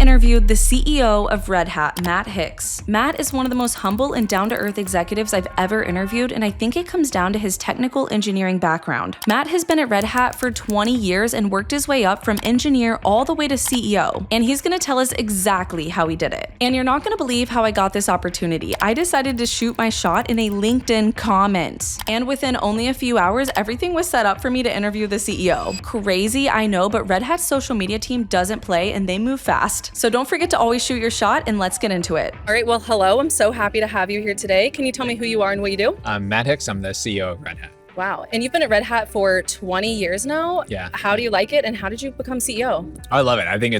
interviewed the CEO of Red Hat, Matt Hicks. Matt is one of the most humble and down-to-earth executives I've ever interviewed, and I think it comes down to his technical engineering background. Matt has been at Red Hat for 20 years and worked his way up from engineer all the way to CEO, and he's gonna tell us exactly how he did it. And you're not gonna believe how I got this opportunity. I decided to shoot my shot in a LinkedIn comment, and within only a few hours, everything was set up for me to interview the CEO. Crazy, I know, but Red Hat's social media team doesn't play and they move fast. So don't forget to always shoot your shot, and let's get into it. All right, well, hello. I'm so happy to have you here today. Can you tell me who you are and what you do? I'm Matt Hicks. I'm the CEO of Red Hat. Wow. And you've been at Red Hat for 20 years now. Yeah. How do you like it, and how did you become CEO? I love it. I think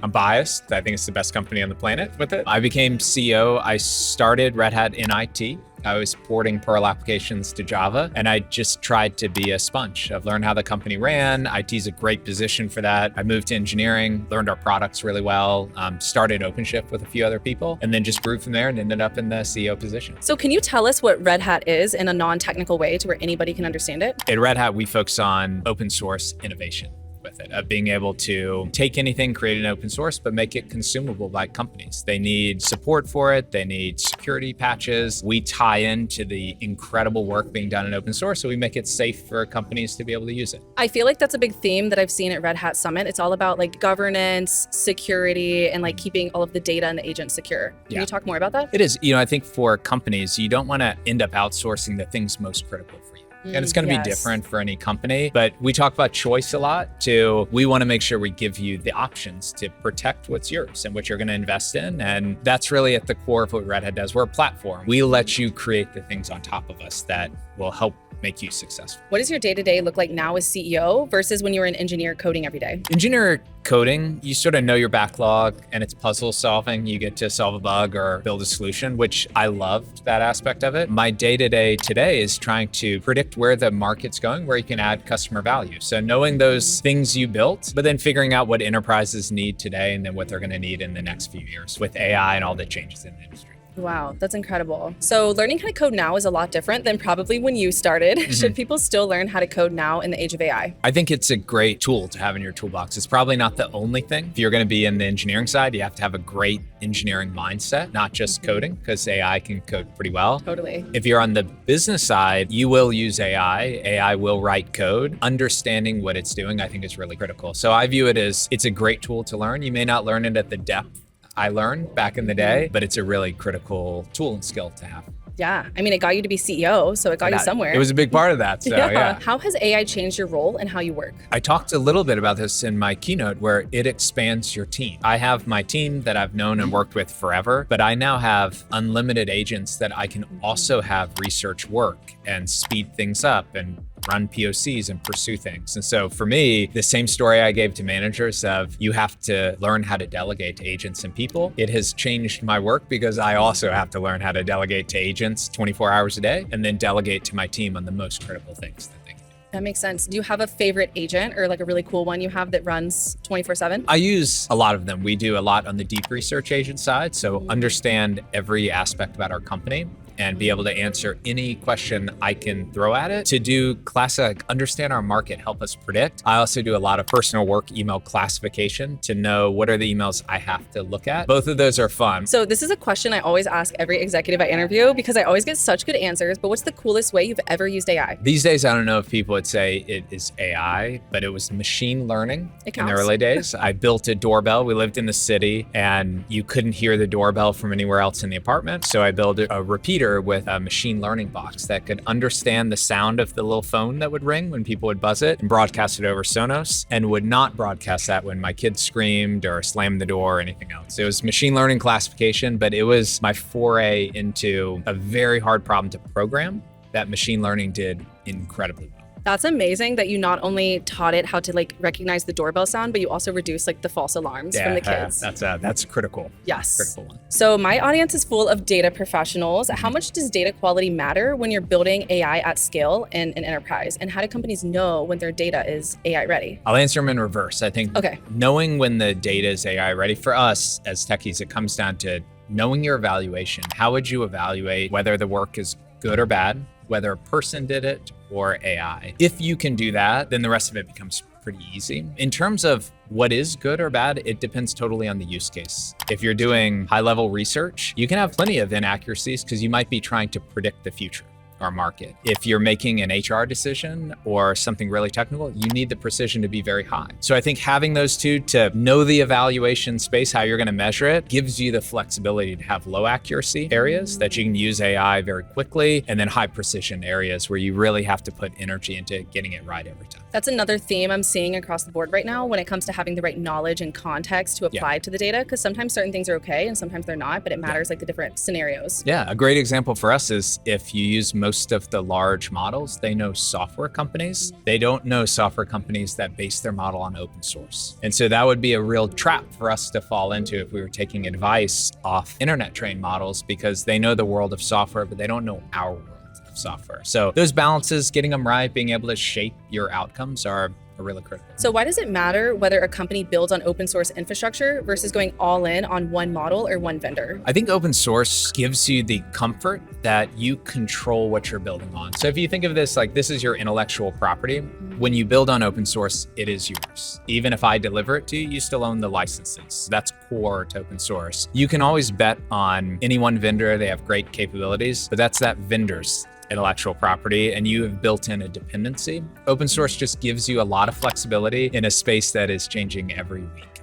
I'm biased. I think it's the best company on the planet with it. I became CEO. I started Red Hat in IT. I was porting Perl applications to Java, and I just tried to be a sponge. I've learned how the company ran. IT is a great position for that. I moved to engineering, learned our products really well, started OpenShift with a few other people, and then just grew from there and ended up in the CEO position. So can you tell us what Red Hat is in a non-technical way to where anybody can understand it? At Red Hat, we focus on open source innovation. With it, of being able to take anything, create an open source, but make it consumable by companies. They need support for it. They need security patches. We tie into the incredible work being done in open source, so we make it safe for companies to be able to use it. I feel like that's a big theme that I've seen at Red Hat Summit. It's all about like governance, security, and like keeping all of the data and the agents secure. Can you talk more about that? It is. I think for companies, you don't want to end up outsourcing the things most critical for you. And it's going to be different for any company, but we talk about choice a lot too. We want to make sure we give you the options to protect what's yours and what you're going to invest in. And that's really at the core of what Red Hat does. We're a platform. We let you create the things on top of us that will help make you successful. What does your day-to-day look like now as CEO versus when you were an engineer coding every day? Engineer coding, you sort of know your backlog and it's puzzle solving. You get to solve a bug or build a solution, which I loved that aspect of it. My day-to-day today is trying to predict where the market's going, where you can add customer value. So knowing those things you built, but then figuring out what enterprises need today and then what they're going to need in the next few years with AI and all the changes in the industry. Wow, that's incredible. So learning how to code now is a lot different than probably when you started. Should people still learn how to code now in the age of AI? I think it's a great tool to have in your toolbox. It's probably not the only thing. If you're going to be in the engineering side, you have to have a great engineering mindset, not just coding, because AI can code pretty well. Totally. If you're on the business side, you will use AI. AI will write code. Understanding what it's doing, I think, is really critical. So I view it as it's a great tool to learn. You may not learn it at the depth I learned back in the day, but it's a really critical tool and skill to have. Yeah, I mean, it got you to be CEO, so it got you somewhere. It was a big part of that, so yeah. How has AI changed your role and how you work? I talked a little bit about this in my keynote where it expands your team. I have my team that I've known and worked with forever, but I now have unlimited agents that I can also have research work and speed things up and run POCs and pursue things. And so for me, the same story I gave to managers of you have to learn how to delegate to agents and people. It has changed my work because I also have to learn how to delegate to agents 24 hours a day and then delegate to my team on the most critical things that they can do. That makes sense. Do you have a favorite agent or like a really cool one you have that runs 24/7? I use a lot of them. We do a lot on the deep research agent side. So understand every aspect about our company and be able to answer any question I can throw at it. To do classic, understand our market, help us predict. I also do a lot of personal work email classification to know what are the emails I have to look at. Both of those are fun. So this is a question I always ask every executive I interview because I always get such good answers, but what's the coolest way you've ever used AI? These days, I don't know if people would say it is AI, but it was machine learning in the early days. I built a doorbell. We lived in the city and you couldn't hear the doorbell from anywhere else in the apartment. So I built a repeater with a machine learning box that could understand the sound of the little phone that would ring when people would buzz it and broadcast it over Sonos and would not broadcast that when my kids screamed or slammed the door or anything else. It was machine learning classification, but it was my foray into a very hard problem to program that machine learning did incredibly well. That's amazing that you not only taught it how to like recognize the doorbell sound, but you also reduced like the false alarms from the kids. That's critical. Yes. Critical one. So my audience is full of data professionals. How much does data quality matter when you're building AI at scale in an enterprise? And how do companies know when their data is AI ready? I'll answer them in reverse. I think knowing when the data is AI ready for us as techies, it comes down to knowing your evaluation. How would you evaluate whether the work is good or bad, whether a person did it or AI? If you can do that, then the rest of it becomes pretty easy. In terms of what is good or bad, it depends totally on the use case. If you're doing high-level research, you can have plenty of inaccuracies because you might be trying to predict the future or market. If you're making an HR decision or something really technical, you need the precision to be very high. So I think having those two to know the evaluation space, how you're going to measure it, gives you the flexibility to have low accuracy areas that you can use AI very quickly, and then high precision areas where you really have to put energy into getting it right every time. That's another theme I'm seeing across the board right now when it comes to having the right knowledge and context to apply to the data, because sometimes certain things are okay and sometimes they're not, but it matters like the different scenarios. Yeah, a great example for us is if you use most of the large models, they know software companies. They don't know software companies that base their model on open source. And so that would be a real trap for us to fall into if we were taking advice off internet trained models, because they know the world of software, but they don't know our world of software. So those balances, getting them right, being able to shape your outcomes are really critical. So why does it matter whether a company builds on open source infrastructure versus going all in on one model or one vendor? I think open source gives you the comfort that you control what you're building on. So if you think of this like this is your intellectual property, when you build on open source, it is yours. Even if I deliver it to you, you still own the licenses. That's core to open source. You can always bet on any one vendor. They have great capabilities, but that's that vendor's intellectual property, and you have built in a dependency. Open source just gives you a lot of flexibility in a space that is changing every week.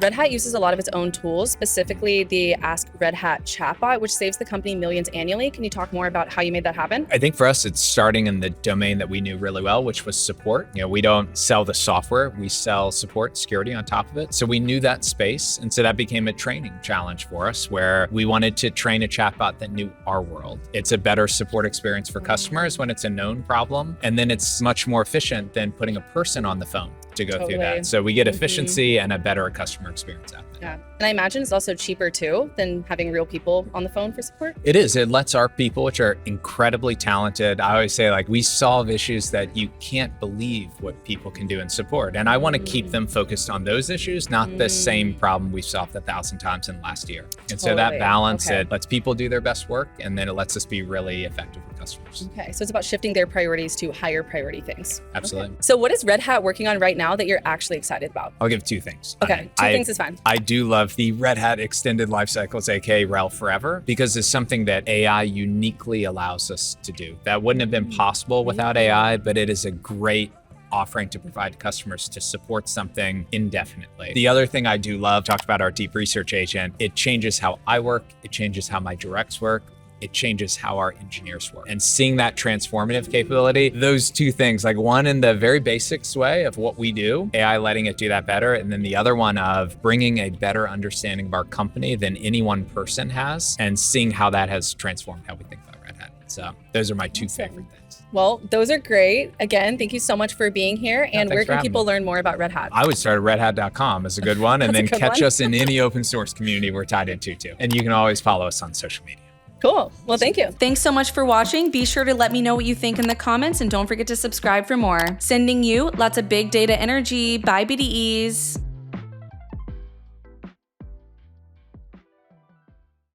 Red Hat uses a lot of its own tools, specifically the Ask Red Hat chatbot, which saves the company millions annually. Can you talk more about how you made that happen? I think for us, it's starting in the domain that we knew really well, which was support. You know, we don't sell the software, we sell support security on top of it. So we knew that space. And so that became a training challenge for us where we wanted to train a chatbot that knew our world. It's a better support experience for customers when it's a known problem. And then it's much more efficient than putting a person on the phone to go through that. So we get efficiency and a better customer experience out there. Yeah. And I imagine it's also cheaper too than having real people on the phone for support. It is. It lets our people, which are incredibly talented, I always say like we solve issues that you can't believe what people can do in support. And I want to keep them focused on those issues, not the same problem we've solved 1,000 times in the last year. And so that balance, it lets people do their best work, and then it lets us be really effective with customers. Okay. So it's about shifting their priorities to higher priority things. Absolutely. Okay. So what is Red Hat working on right now that you're actually excited about? I'll give two things. Okay. Two things is fine. I do love the Red Hat Extended Lifecycles, aka RHEL Forever, because it's something that AI uniquely allows us to do. That wouldn't have been possible without AI, but it is a great offering to provide customers to support something indefinitely. The other thing I do love, talked about our deep research agent, it changes how I work, it changes how my directs work, it changes how our engineers work. And seeing that transformative capability, those two things, like one in the very basics way of what we do, AI letting it do that better, and then the other one of bringing a better understanding of our company than any one person has, and seeing how that has transformed how we think about Red Hat. So those are my two favorite things. Well, those are great. Again, thank you so much for being here. And where can people learn more about Red Hat? I would start at redhat.com as a good one, and then catch us in any open source community we're tied into too. And you can always follow us on social media. Cool. Well, thank you. Thanks so much for watching. Be sure to let me know what you think in the comments, and don't forget to subscribe for more. Sending you lots of big data energy. Bye, BDEs.